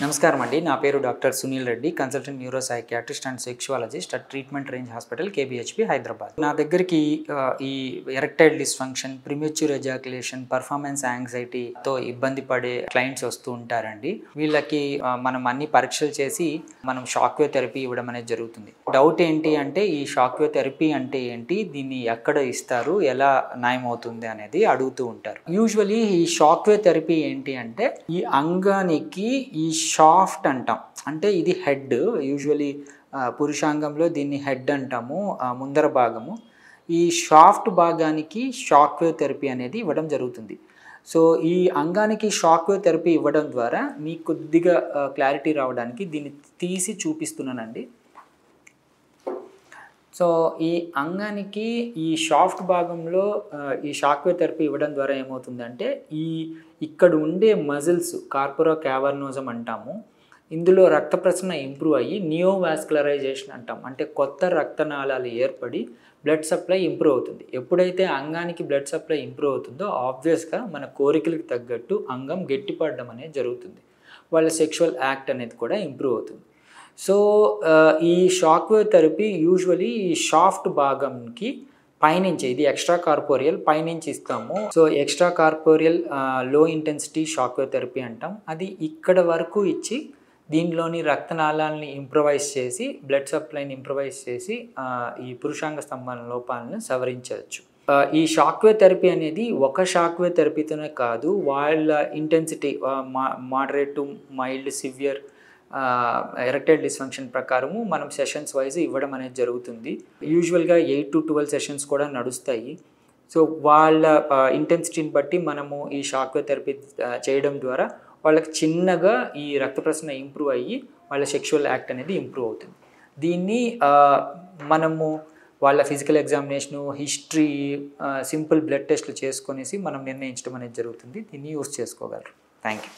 నమస్కారం అండి. నా పేరు doctor Sunil Reddy, consultant neuro psychiatrist and sexologist at treatment range hospital KBHP Hyderabad. నా దగ్గరికి ఈ erectile dysfunction, premature ejaculation, performance యాంగ్జైటీతో ఇబ్బంది పడే క్లయింట్స్ వస్తూ ఉంటారండి. వీళ్ళకి మనం అన్ని పరీక్షలు చేసి మనం షాక్ వేవ్ థెరపీ ఇవ్వడం అనేది జరుగుతుంది. డౌట్ ఏంటి అంటే ఈ షాక్ వేవ్ థెరపీ అంటే ఏంటి, దీన్ని ఎక్కడ ఇస్తారు, ఎలా నయమవుతుంది అనేది అడుగుతూ ఉంటారు. యూజువలీ ఈ షాక్ వేవ్ థెరపీ ఏంటి అంటే ఈ అంగానికి ఈ షాఫ్ట్ అంటాం, అంటే ఇది హెడ్. యూజువలీ పురుషాంగంలో దీన్ని హెడ్ అంటాము, ముందర భాగము. ఈ షాఫ్ట్ భాగానికి షాక్ వేవ్ థెరపీ అనేది ఇవ్వడం జరుగుతుంది. సో ఈ అంగానికి షాక్ వేవ్ థెరపీ ఇవ్వడం ద్వారా మీకు కొద్దిగా క్లారిటీ రావడానికి దీన్ని తీసి చూపిస్తున్నానండి. సో ఈ అంగానికి ఈ షాఫ్ట్ భాగంలో ఈ షాక్ వేవ్ థెరపీ ఇవ్వడం ద్వారా ఏమవుతుందంటే ఇక్కడ ఉండే మజిల్స్ కార్పోరా క్యావర్నోజం అంటాము, ఇందులో రక్త ప్రసరణ ఇంప్రూవ్ అయ్యి నియోవాస్కులరైజేషన్ అంటాం, అంటే కొత్త రక్తనాళాలు ఏర్పడి బ్లడ్ సప్లై ఇంప్రూవ్ అవుతుంది. ఎప్పుడైతే అంగానికి బ్లడ్ సప్లై ఇంప్రూవ్ అవుతుందో ఆబ్వియస్గా మన కోరికలకు తగ్గట్టు అంగం గట్టిపడడం అనేది జరుగుతుంది. వాళ్ళ సెక్షువల్ యాక్ట్ అనేది కూడా ఇంప్రూవ్ అవుతుంది. సో ఈ షాక్ వేవ్ థెరపీ యూజువలీ ఈ షాఫ్ట్ భాగంకి పైనుంచి, ఇది ఎక్స్ట్రా కార్పోరియల్ పైనుంచి ఇస్తాము. సో ఎక్స్ట్రా కార్పోరియల్ లో ఇంటెన్సిటీ షాక్ వేవ్ థెరపీ అంటాం. అది ఇక్కడ వరకు ఇచ్చి దీనిలోని రక్తనాళాలని ఇంప్రొవైజ్ చేసి బ్లడ్ సప్లైని ఇంప్రొవైజ్ చేసి ఈ పురుషాంగ స్తంభన లోపాలను సవరించవచ్చు. ఈ షాక్ వేవ్ థెరపీ అనేది ఒక షాక్ వేవ్ థెరపీతోనే కాదు, వాళ్ళ intensity moderate to mild severe erectile dysfunction ప్రకారము మనం సెషన్స్ వైజ్ ఇవ్వడం అనేది జరుగుతుంది. యూజువల్గా 8 to 12 సెషన్స్ కూడా నడుస్తాయి. సో వాళ్ళ ఇంటెన్సిటీని బట్టి మనము ఈ షాక్ వేవ్ థెరపీ చేయడం ద్వారా వాళ్ళకి చిన్నగా ఈ రక్త ప్రసరణ ఇంప్రూవ్ అయ్యి వాళ్ళ సెక్షువల్ యాక్ట్ అనేది ఇంప్రూవ్ అవుతుంది. దీన్ని మనము వాళ్ళ physical examination, history, simple blood టెస్ట్లు చేసుకొనేసి మనం నిర్ణయించడం అనేది జరుగుతుంది. దీన్ని యూస్ చేసుకోగలరు. Thank you.